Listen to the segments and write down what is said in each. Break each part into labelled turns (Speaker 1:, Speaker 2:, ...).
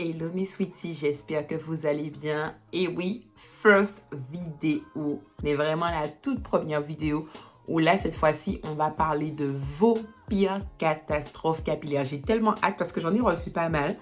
Speaker 1: Hello mes sweeties, j'espère que vous allez bien. Et oui, first vidéo, mais vraiment la toute première vidéo où là, cette fois-ci, on va parler de vos pires catastrophes capillaires. J'ai tellement hâte parce que j'en ai reçu pas mal.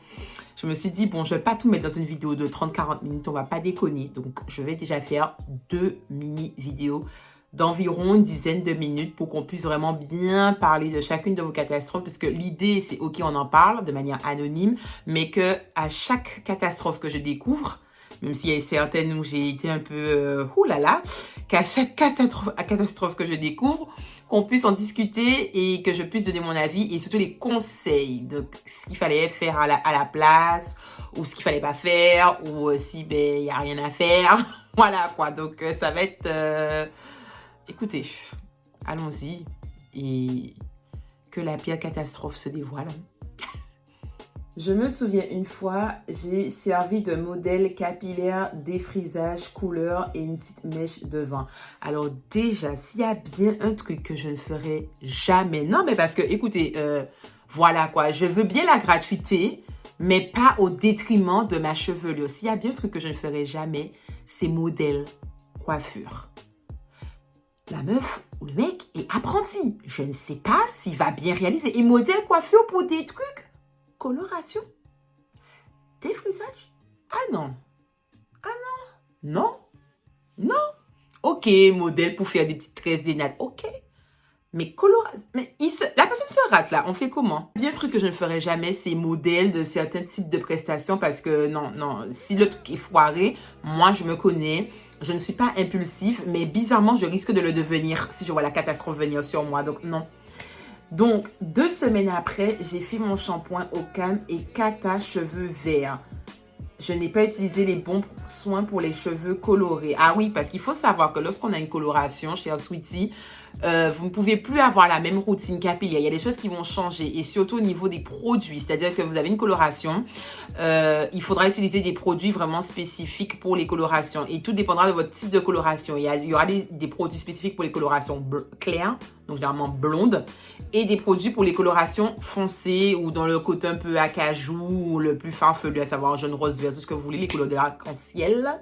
Speaker 1: Je me suis dit, bon, je vais pas tout mettre dans une vidéo de 30-40 minutes, on va pas déconner. Donc, je vais déjà faire 2 mini-vidéos d'environ une dizaine de minutes pour qu'on puisse vraiment bien parler de chacune de vos catastrophes, parce que l'idée, c'est ok, on en parle de manière anonyme, mais que à chaque catastrophe que je découvre, même s'il y a certaines où j'ai été un peu oulala, qu'à chaque catastrophe que je découvre, qu'on puisse en discuter et que je puisse donner mon avis et surtout les conseils de ce qu'il fallait faire à la place, ou ce qu'il fallait pas faire, ou si ben il y a rien à faire. Voilà quoi, donc ça va être écoutez, allons-y et que la pire catastrophe se dévoile. Je me souviens une fois, j'ai servi de modèle capillaire, défrisage, couleur et une petite mèche devant. Alors déjà, s'il y a bien un truc que je ne ferai jamais, non mais parce que écoutez, voilà quoi, je veux bien la gratuité, mais pas au détriment de ma chevelure. S'il y a bien un truc que je ne ferai jamais, c'est modèle coiffure. La meuf ou le mec est apprenti. Je ne sais pas s'il va bien réaliser. Et modèle coiffure pour des trucs, coloration, défrisage. Ah non. Ah non. Non. Non. Ok, modèle pour faire des petites tresses des nattes. Ok. Mais coloration. Mais la personne se rate là. On fait comment? Bien un truc que je ne ferai jamais, c'est modèle de certains types de prestations parce que non, non. Si le truc est foiré, moi je me connais. Je ne suis pas impulsive, mais bizarrement, je risque de le devenir si je vois la catastrophe venir sur moi. Donc, non. Donc, 2 semaines après, j'ai fait mon shampoing au calme et cata cheveux verts. Je n'ai pas utilisé les bons soins pour les cheveux colorés. Ah oui, parce qu'il faut savoir que lorsqu'on a une coloration, chère Sweetie, vous ne pouvez plus avoir la même routine capillaire. Il y a des choses qui vont changer et surtout au niveau des produits. C'est-à-dire que vous avez une coloration, il faudra utiliser des produits vraiment spécifiques pour les colorations et tout dépendra de votre type de coloration. Il y aura des produits spécifiques pour les colorations claires, donc généralement blondes, et des produits pour les colorations foncées ou dans le côté un peu acajou ou le plus farfelu, à savoir jaune, rose, vert, tout ce que vous voulez, les couleurs de l'arc-en-ciel.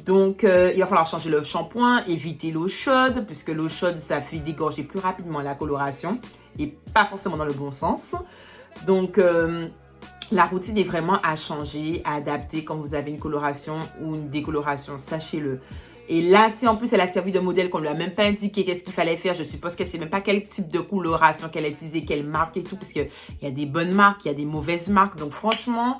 Speaker 1: Donc, il va falloir changer le shampoing, éviter l'eau chaude, puisque l'eau chaude, ça fait dégorger plus rapidement la coloration et pas forcément dans le bon sens. Donc, la routine est vraiment à changer, à adapter quand vous avez une coloration ou une décoloration, sachez-le. Et là, si en plus elle a servi de modèle, qu'on ne lui a même pas indiqué qu'est-ce qu'il fallait faire, je suppose qu'elle ne sait même pas quel type de coloration qu'elle a utilisé, quelle marque et tout, parce qu'il y a des bonnes marques, il y a des mauvaises marques. Donc franchement,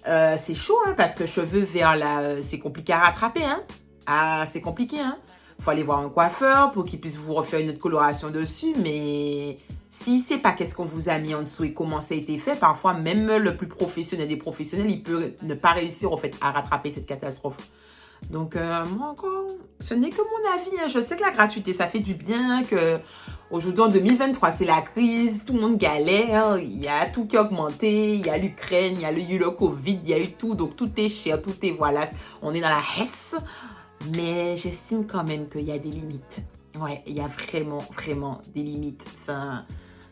Speaker 1: c'est chaud, hein, parce que cheveux verts, là, c'est compliqué à rattraper. Hein. Ah, c'est compliqué. Hein. Faut aller voir un coiffeur pour qu'il puisse vous refaire une autre coloration dessus, mais s'il ne sait pas qu'est-ce qu'on vous a mis en dessous et comment ça a été fait, parfois même le plus professionnel des professionnels, il peut ne pas réussir en fait à rattraper cette catastrophe. Donc, moi encore, ce n'est que mon avis. Hein. Je sais que la gratuité, ça fait du bien, que aujourd'hui en 2023, c'est la crise, tout le monde galère, il y a tout qui a augmenté, il y a l'Ukraine, il y a eu le Covid, il y a eu tout, donc tout est cher, tout est, voilà, on est dans la hesse. Mais j'estime quand même qu'il y a des limites. Ouais, il y a vraiment, vraiment des limites. Enfin,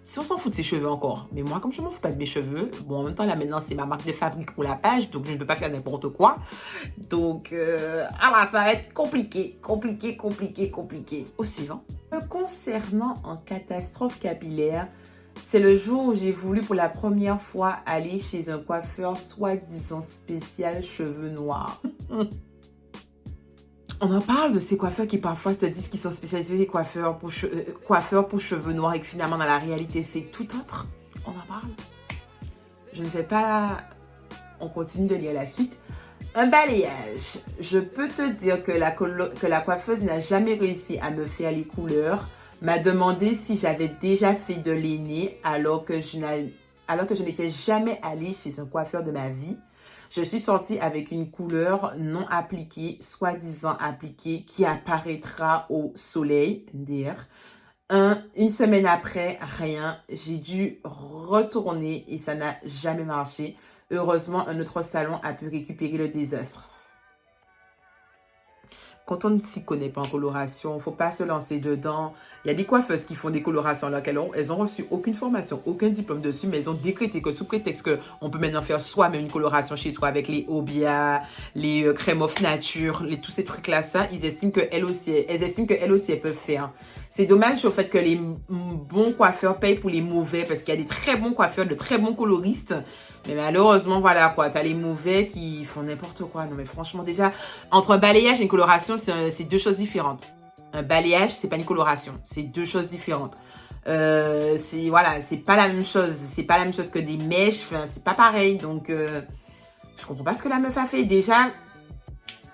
Speaker 1: si on s'en fout de ses cheveux encore. Mais moi, comme je m'en fous pas de mes cheveux, bon, en même temps, là, maintenant, c'est ma marque de fabrique pour la page, donc je ne peux pas faire n'importe quoi. Donc, ça va être compliqué, compliqué, compliqué, compliqué. Au suivant. Concernant en catastrophe capillaire, c'est le jour où j'ai voulu pour la première fois aller chez un coiffeur soi-disant spécial cheveux noirs. On en parle de ces coiffeurs qui parfois te disent qu'ils sont spécialisés coiffeurs pour cheveux noirs et que finalement dans la réalité c'est tout autre. On en parle. Je ne fais pas... On continue de lire la suite. Un balayage. Je peux te dire que la coiffeuse n'a jamais réussi à me faire les couleurs. M'a demandé si j'avais déjà fait de l'aîné alors que je n'étais jamais allée chez un coiffeur de ma vie. Je suis sortie avec une couleur non appliquée, soi-disant appliquée, qui apparaîtra au soleil, MDR. Une semaine après, rien. J'ai dû retourner et ça n'a jamais marché. Heureusement, un autre salon a pu récupérer le désastre. quand on ne s'y connaît pas en coloration, faut pas se lancer dedans. Il y a des coiffeuses qui font des colorations alors elles ont reçu aucune formation, aucun diplôme dessus, mais elles ont décrété que sous prétexte qu'on peut maintenant faire soi-même une coloration chez soi avec les Obia, les crème of nature, tous ces trucs-là, ça, elles estiment qu'elles aussi, elles peuvent faire. C'est dommage au fait que les bons coiffeurs payent pour les mauvais, parce qu'il y a des très bons coiffeurs, de très bons coloristes. Mais malheureusement, voilà quoi, t'as les mauvais qui font n'importe quoi. Non mais franchement, déjà, entre un balayage et une coloration, c'est deux choses différentes. Un balayage, c'est pas une coloration, c'est deux choses différentes. Voilà, c'est pas la même chose. C'est pas la même chose que des mèches, enfin, c'est pas pareil. Donc, je comprends pas ce que la meuf a fait. Déjà,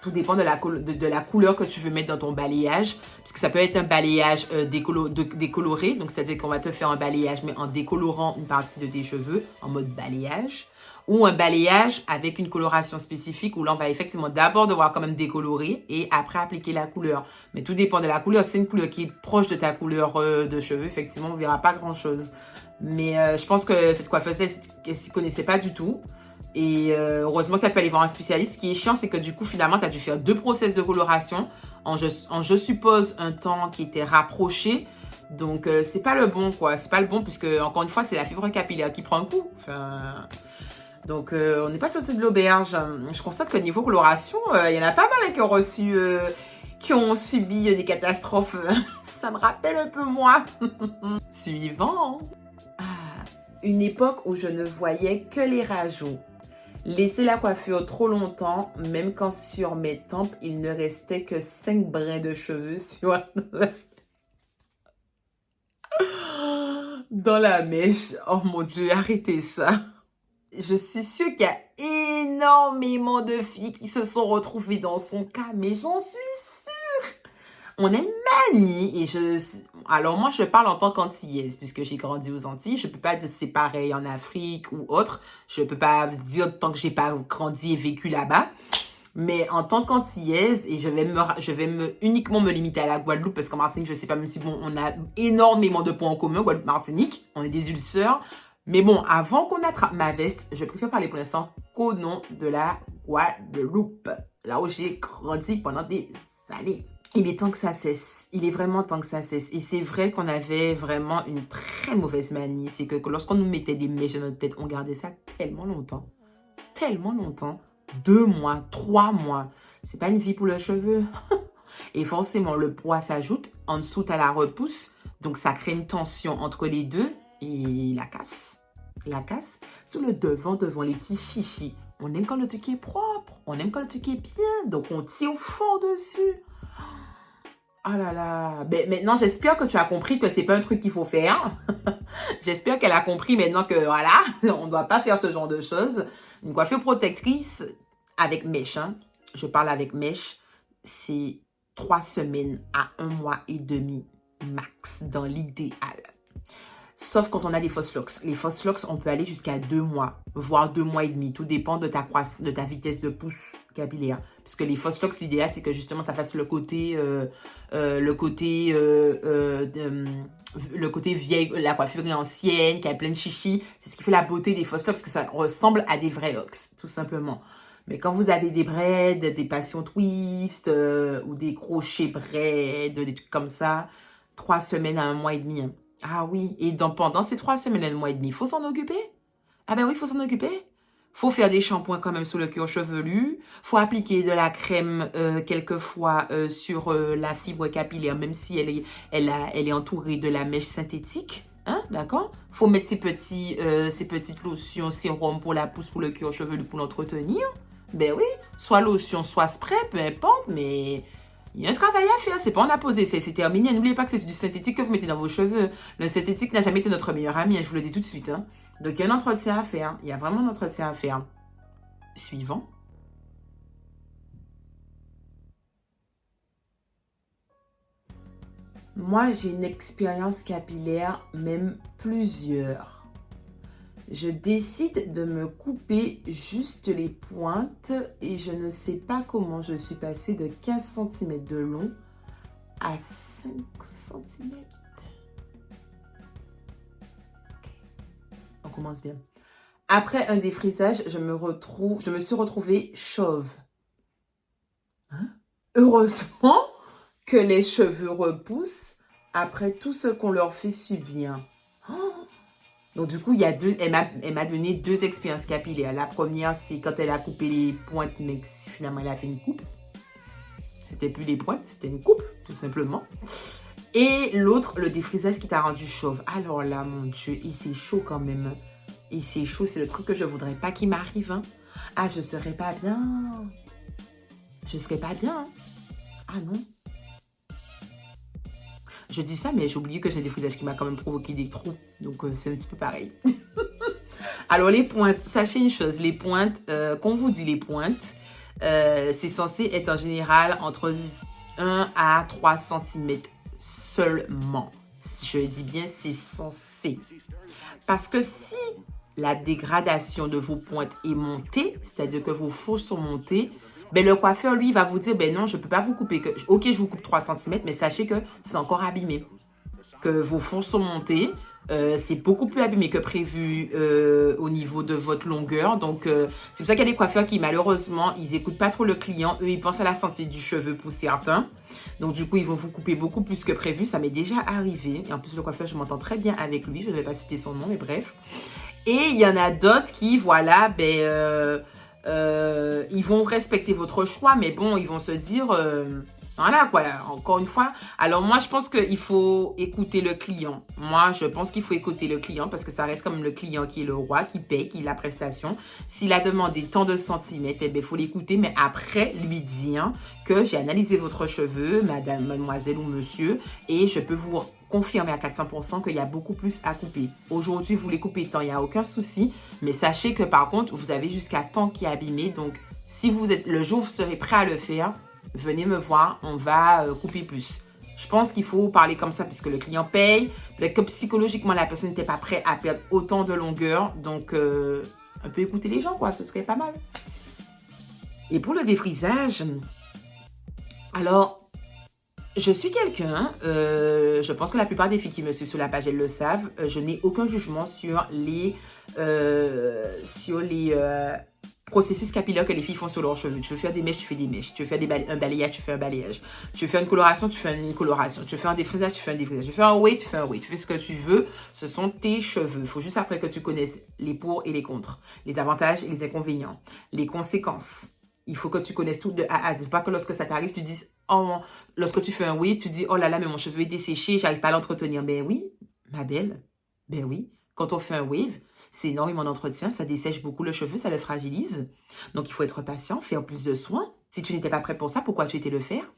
Speaker 1: tout dépend de la couleur que tu veux mettre dans ton balayage. Parce que ça peut être un balayage décoloré. Donc, c'est-à-dire qu'on va te faire un balayage, mais en décolorant une partie de tes cheveux, en mode balayage. Ou un balayage avec une coloration spécifique, où là, on va effectivement d'abord devoir quand même décolorer et après appliquer la couleur. Mais tout dépend de la couleur. Si c'est une couleur qui est proche de ta couleur de cheveux, effectivement, on ne verra pas grand-chose. Mais je pense que cette coiffeuse, elle ne s'y connaissait pas du tout. Et heureusement que tu as pu aller voir un spécialiste. Ce qui est chiant, c'est que du coup, finalement, tu as dû faire 2 process de coloration en je suppose, un temps qui était rapproché. Donc, c'est pas le bon, quoi. C'est pas le bon, puisque, encore une fois, c'est la fibre capillaire qui prend un coup. Enfin, donc, on n'est pas sorti de l'auberge. Je constate qu'au niveau coloration, il y en a pas mal qui ont reçu, qui ont subi des catastrophes. Ça me rappelle un peu moi. Suivant. Une époque où je ne voyais que les rajouts. Laisser la coiffure trop longtemps, même quand sur mes tempes, il ne restait que 5 brins de cheveux dans la mèche. Oh mon Dieu, arrêtez ça. Je suis sûre qu'il y a énormément de filles qui se sont retrouvées dans son cas, mais j'en suis sûre. On est manie alors moi je parle en tant qu'antillaise puisque j'ai grandi aux Antilles. Je peux pas dire que c'est pareil en Afrique ou autre. Je peux pas dire tant que j'ai pas grandi et vécu là-bas. Mais en tant qu'antillaise, et je vais uniquement me limiter à la Guadeloupe parce qu'en Martinique, je sais pas, même si bon, on a énormément de points en commun, Guadeloupe-Martinique, on est des ulceurs. Mais bon, avant qu'on attrape ma veste, je préfère parler pour l'instant qu'au nom de la Guadeloupe. Là où j'ai grandi pendant des années. Il est temps que ça cesse. Il est vraiment temps que ça cesse. Et c'est vrai qu'on avait vraiment une très mauvaise manie. C'est que lorsqu'on nous mettait des mèches dans notre tête, on gardait ça tellement longtemps. Tellement longtemps. 2 mois, 3 mois. C'est pas une vie pour le cheveu. Et forcément, le poids s'ajoute. En dessous, tu as la repousse. Donc, ça crée une tension entre les deux. Et la casse. La casse. Sur le devant, les petits chichis. On aime quand le truc est propre. On aime quand le truc est bien. Donc, on tire fort dessus. Oh là là. Ben, maintenant, j'espère que tu as compris que c'est pas un truc qu'il faut faire. J'espère qu'elle a compris maintenant que, voilà, on ne doit pas faire ce genre de choses. Une coiffure protectrice avec mèche, hein. Je parle avec mèche, c'est 3 semaines à 1 mois et demi max dans l'idéal. Sauf quand on a des fausse locks. Les fausses locks, on peut aller jusqu'à 2 mois, voire 2 mois et demi. Tout dépend de ta vitesse de pousse capillaire. Puisque les fausses locks, l'idéal, c'est que justement, ça fasse le côté vieille, la coiffure est ancienne, qui a plein de chichis. C'est ce qui fait la beauté des fausses locks, parce que ça ressemble à des vrais locks, tout simplement. Mais quand vous avez des braids, des passion twist, ou des crochets braids, des trucs comme ça, 3 semaines à 1 mois et demi, hein. Ah oui, et pendant ces 3 semaines et 1 mois et demi, il faut s'en occuper. Ah ben oui, il faut s'en occuper. Faut faire des shampoings quand même sur le cuir chevelu. Faut appliquer de la crème quelquefois sur la fibre capillaire, même si elle est entourée de la mèche synthétique. Hein, d'accord? Faut mettre ces petites lotions, sérum pour la pousse, pour le cuir chevelu, pour l'entretenir. Ben oui, soit lotion, soit spray, peu importe, mais il y a un travail à faire, c'est pas on a posé, c'est terminé. N'oubliez pas que c'est du synthétique que vous mettez dans vos cheveux. Le synthétique n'a jamais été notre meilleur ami, hein, je vous le dis tout de suite. Hein. Donc il y a un entretien à faire, il y a vraiment un entretien à faire. Suivant. Moi, j'ai une expérience capillaire, même plusieurs. Je décide de me couper juste les pointes et je ne sais pas comment je suis passée de 15 cm de long à 5 cm. Okay. On commence bien. Après un défrisage, je me suis retrouvée chauve. Hein? heureusement que les cheveux repoussent après tout ce qu'on leur fait subir. Oh. Donc, du coup, elle m'a donné 2 expériences capillaires. La première, c'est quand elle a coupé les pointes, mais finalement, elle a fait une coupe. C'était plus des pointes, c'était une coupe, tout simplement. Et l'autre, le défrisage qui t'a rendu chauve. Alors là, mon Dieu, et c'est chaud quand même. Et c'est chaud, c'est le truc que je voudrais pas qu'il m'arrive. Hein. Ah, je serais pas bien. Je serais pas bien. Hein. Ah non. Je dis ça, mais j'ai oublié que j'ai des frisages qui m'a quand même provoqué des trous. Donc, c'est un petit peu pareil. Alors, les pointes, sachez une chose. Les pointes, qu'on vous dit les pointes, c'est censé être en général entre 1 à 3 cm seulement. Je dis bien, c'est censé. Parce que si la dégradation de vos pointes est montée, c'est-à-dire que vos faux sont montés, ben le coiffeur, lui, va vous dire, ben non, je ne peux pas vous couper. Ok, je vous coupe 3 cm, mais sachez que c'est encore abîmé. Que vos fonds sont montés. C'est beaucoup plus abîmé que prévu au niveau de votre longueur. Donc, c'est pour ça qu'il y a des coiffeurs qui, malheureusement, ils n'écoutent pas trop le client. Eux, ils pensent à la santé du cheveu pour certains. Donc, du coup, ils vont vous couper beaucoup plus que prévu. Ça m'est déjà arrivé. Et en plus, le coiffeur, je m'entends très bien avec lui. Je ne vais pas citer son nom, mais bref. Et il y en a d'autres qui, voilà, ils vont respecter votre choix. Mais bon, ils vont se dire... Voilà quoi, encore une fois. Alors moi, je pense qu'il faut écouter le client. Moi, je pense qu'il faut écouter le client parce que ça reste comme le client qui est le roi, qui paye, qui a la prestation. S'il a demandé tant de centimètres, eh bien, il faut l'écouter, mais après lui dire que j'ai analysé votre cheveu, madame, mademoiselle ou monsieur, et je peux vous confirmer à 400% qu'il y a beaucoup plus à couper. Aujourd'hui, vous les coupez tant, il n'y a aucun souci, mais sachez que par contre, vous avez jusqu'à temps qui est abîmé. Donc, si vous êtes le jour où vous serez prêt à le faire, venez me voir, on va couper plus. Je pense qu'il faut parler comme ça puisque le client paye. Peut-être que psychologiquement, la personne n'était pas prête à perdre autant de longueur. Donc, un peu écouter les gens, quoi. Ce serait pas mal. Et pour le défrisage, alors, je suis quelqu'un, je pense que la plupart des filles qui me suivent sur la page, elles le savent. Je n'ai aucun jugement sur les processus capillaire que les filles font sur leurs cheveux. Tu veux faire des mèches, tu fais des mèches. Tu veux faire un balayage, tu fais un balayage. Tu veux faire une coloration, tu fais une coloration. Tu veux faire un défrisage, tu fais un défrisage. Tu veux faire un wave, tu fais un wave. Tu fais ce que tu veux. Ce sont tes cheveux. Il faut juste après que tu connaisses les pour et les contre, les avantages et les inconvénients, les conséquences. Il faut que tu connaisses tout de A à Z. Pas que lorsque ça t'arrive, tu dises, oh, lorsque tu fais un wave, tu dis, oh là là, mais mon cheveu est desséché, j'arrive pas à l'entretenir. Ben oui, ma belle. Ben oui. Quand on fait un wave, c'est énormément d'entretien, ça dessèche beaucoup le cheveu, ça le fragilise. Donc, il faut être patient, faire plus de soins. Si tu n'étais pas prêt pour ça, pourquoi tu étais le faire?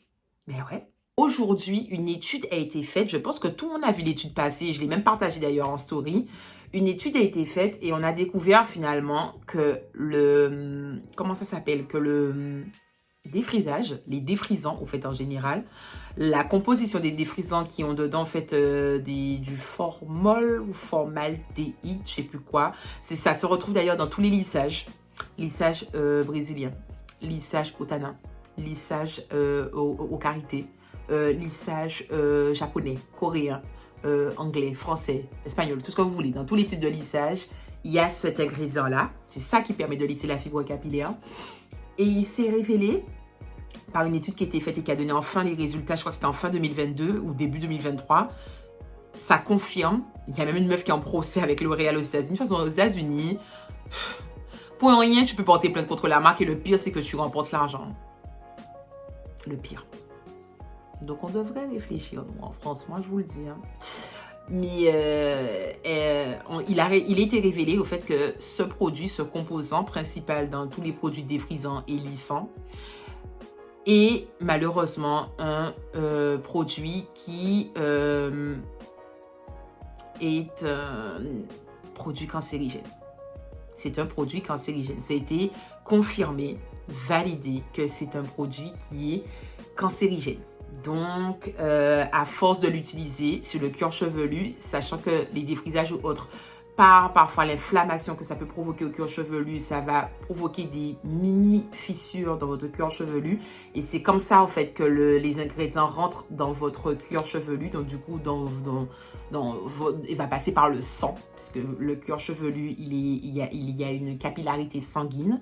Speaker 1: Ben ouais. Aujourd'hui, une étude a été faite. Je pense que tout le monde a vu l'étude passer. Je l'ai même partagée d'ailleurs en story. Une étude a été faite et on a découvert finalement que comment ça s'appelle? Que le défrisage, les défrisants au fait en général, la composition des défrisants qui ont dedans en fait du formol ou formaldéhyde, je sais plus quoi. Ça se retrouve d'ailleurs dans tous les lissages. Lissage brésilien, lissage au tanin, lissage au karité, lissage japonais, coréen, anglais, français, espagnol, tout ce que vous voulez. Dans tous les types de lissage, il y a cet ingrédient-là. C'est ça qui permet de lisser la fibre capillaire. Et il s'est révélé par une étude qui a été faite et qui a donné enfin les résultats, je crois que c'était en fin 2022 ou début 2023. Ça confirme. Il y a même une meuf qui est en procès avec L'Oréal aux États-Unis. De toute façon, aux États-Unis, pour rien, tu peux porter plainte contre la marque et le pire, c'est que tu remportes l'argent. Le pire. Donc, on devrait réfléchir, nous, en France. Moi, je vous le dis. Hein. Mais il a été révélé au fait que ce produit, ce composant principal dans tous les produits défrisants et lissants, est malheureusement un produit qui est un produit cancérigène. C'est un produit cancérigène. Ça a été confirmé, validé que c'est un produit qui est cancérigène. Donc, à force de l'utiliser sur le cuir chevelu, sachant que les défrisages ou autres, parfois l'inflammation que ça peut provoquer au cuir chevelu, ça va provoquer des mini fissures dans votre cuir chevelu. Et c'est comme ça, en fait, que les ingrédients rentrent dans votre cuir chevelu. Donc, du coup, il va passer par le sang, puisque le cuir chevelu, il y a une capillarité sanguine.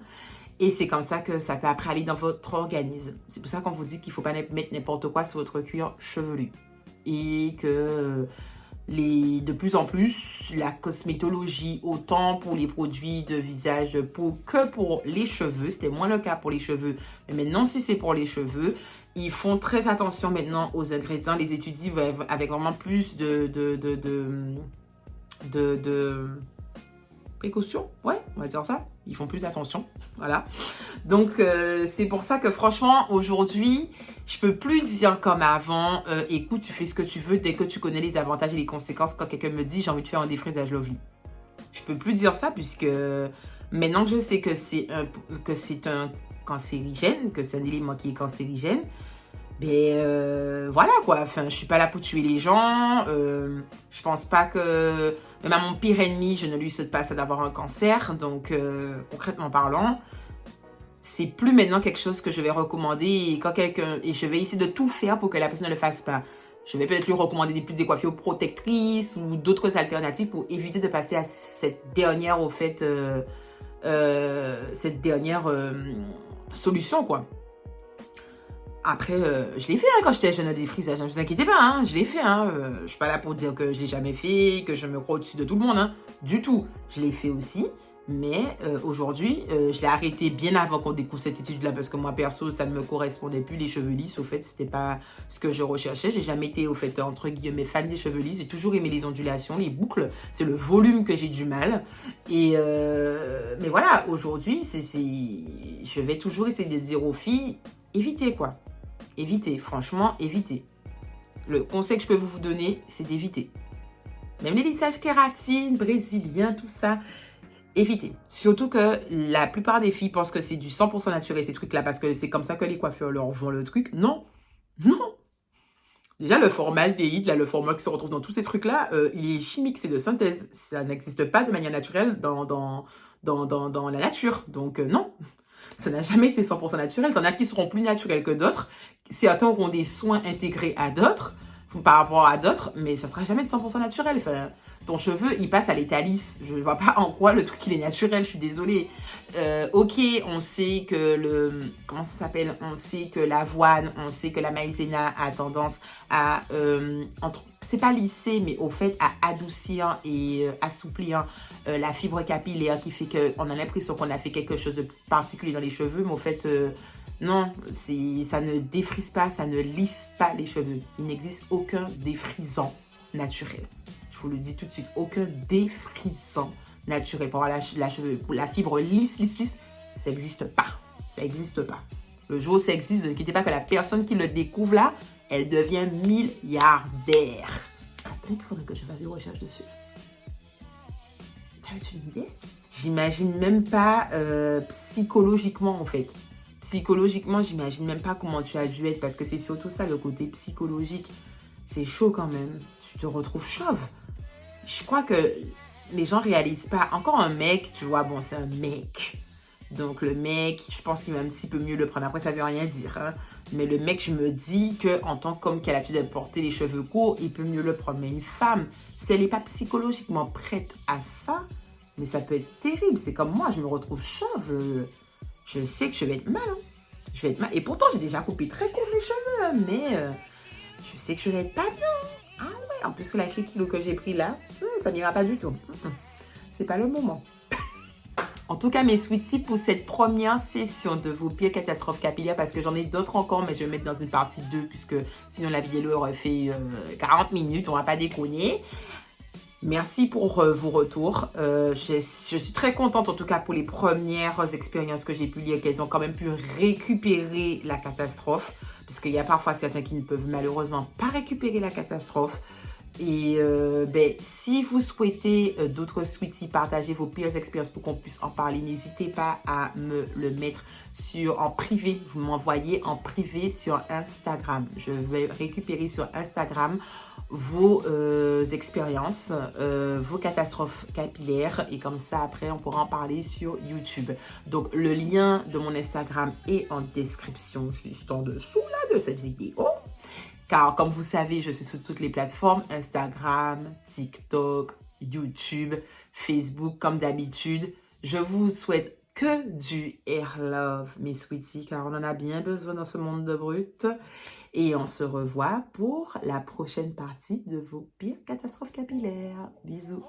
Speaker 1: Et c'est comme ça que ça peut après aller dans votre organisme. C'est pour ça qu'on vous dit qu'il ne faut pas mettre n'importe quoi sur votre cuir chevelu. Et que de plus en plus, la cosmétologie, autant pour les produits de visage, de peau, que pour les cheveux, c'était moins le cas pour les cheveux, mais maintenant si c'est pour les cheveux, ils font très attention maintenant aux ingrédients, les étudient avec vraiment plus de précaution, ouais, on va dire ça. Ils font plus attention, voilà. Donc, c'est pour ça que franchement, aujourd'hui, je peux plus dire comme avant, écoute, tu fais ce que tu veux dès que tu connais les avantages et les conséquences quand quelqu'un me dit, j'ai envie de faire un défrisage lovely. Je peux plus dire ça puisque maintenant que je sais que c'est un cancérigène, que c'est un élément qui est cancérigène, ben voilà quoi, enfin je suis pas là pour tuer les gens, je pense pas que même à mon pire ennemi je ne lui souhaite pas ça d'avoir un cancer, donc concrètement parlant, c'est plus maintenant quelque chose que je vais recommander et je vais essayer de tout faire pour que la personne ne le fasse pas. Je vais peut-être lui recommander des coiffures protectrices ou d'autres alternatives pour éviter de passer à cette dernière solution quoi. Après, je l'ai fait quand j'étais jeune, des frisages. Ne vous inquiétez pas, je l'ai fait. Je suis pas là pour dire que je l'ai jamais fait, que je me crois au-dessus de tout le monde. Du tout. Je l'ai fait aussi. Mais aujourd'hui, je l'ai arrêté bien avant qu'on découvre cette étude-là. Parce que moi, perso, ça ne me correspondait plus, les cheveux lisses. Au fait, c'était pas ce que je recherchais. J'ai jamais été, au fait, entre guillemets, fan des cheveux lisses. J'ai toujours aimé les ondulations, les boucles. C'est le volume que j'ai du mal. Et mais voilà, aujourd'hui, je vais toujours essayer de dire aux filles, évitez quoi. Évitez, franchement, évitez. Le conseil que je peux vous donner, c'est d'éviter. Même les lissages kératine, brésilien, tout ça, évitez. Surtout que la plupart des filles pensent que c'est du 100% naturel, ces trucs-là, parce que c'est comme ça que les coiffeurs leur vendent le truc. Non, non. Déjà, le formaldéhyde, là, le formol qui se retrouve dans tous ces trucs-là, il est chimique, c'est de synthèse. Ça n'existe pas de manière naturelle dans la nature. Donc, non. Ça n'a jamais été 100% naturel. T'en as qui seront plus naturels que d'autres. Certains auront des soins intégrés à d'autres, par rapport à d'autres, mais ça sera jamais de 100% naturel. Enfin, ton cheveu, il passe à l'état lisse. Je ne vois pas en quoi le truc, il est naturel. Je suis désolée. Ok, on sait que comment ça s'appelle? On sait que l'avoine, on sait que la maïzena a tendance à, c'est pas lisser, mais au fait, à adoucir et assouplir la fibre capillaire qui fait qu'on a l'impression qu'on a fait quelque chose de particulier dans les cheveux, mais au fait, non, ça ne défrise pas, ça ne lisse pas les cheveux. Il n'existe aucun défrisant naturel. Je vous le dis tout de suite, aucun défrisant naturel pour avoir la fibre lisse, ça n'existe pas. Ça n'existe pas. Le jour où ça existe, ne inquiétez pas que la personne qui le découvre là, elle devient milliardaire. Peut-être qu'il faudrait que je fasse des recherches dessus. T'as une idée? J'imagine même pas psychologiquement en fait. Psychologiquement, j'imagine même pas comment tu as dû être parce que c'est surtout ça le côté psychologique. C'est chaud quand même. Tu te retrouves chauve. Je crois que les gens réalisent pas. Encore un mec, tu vois, bon, c'est un mec. Donc le mec, je pense qu'il va un petit peu mieux le prendre. Après, ça veut rien dire. Mais le mec, je me dis qu'en tant qu'homme qui a l'habitude de porter les cheveux courts, il peut mieux le prendre. Mais une femme, si elle n'est pas psychologiquement prête à ça, mais ça peut être terrible. C'est comme moi, je me retrouve chauve. Je sais que je vais être mal. Je vais être mal. Et pourtant, j'ai déjà coupé très court mes cheveux. Mais je sais que je vais être pas bien. Ah ouais, en plus que la kilo que j'ai pris là, ça n'ira pas du tout. C'est pas le moment. En tout cas, mes sweeties, pour cette première session de vos pires catastrophes capillaires, parce que j'en ai d'autres encore, mais je vais mettre dans une partie 2, puisque sinon la vidéo aurait fait 40 minutes, on va pas déconner. Merci pour vos retours. Je suis très contente, en tout cas, pour les premières expériences que j'ai pu lire, qu'elles ont quand même pu récupérer la catastrophe, puisqu'il y a parfois certains qui ne peuvent malheureusement pas récupérer la catastrophe. Et si vous souhaitez d'autres sweeties, partager vos pires expériences pour qu'on puisse en parler, n'hésitez pas à me le mettre en privé. Vous m'envoyez en privé sur Instagram. Je vais récupérer sur Instagram vos expériences, vos catastrophes capillaires. Et comme ça, après, on pourra en parler sur YouTube. Donc, le lien de mon Instagram est en description juste en dessous là, de cette vidéo. Car comme vous savez, je suis sur toutes les plateformes, Instagram, TikTok, YouTube, Facebook, comme d'habitude. Je vous souhaite que du hair love, mes sweeties, car on en a bien besoin dans ce monde de brut. Et on se revoit pour la prochaine partie de vos pires catastrophes capillaires. Bisous.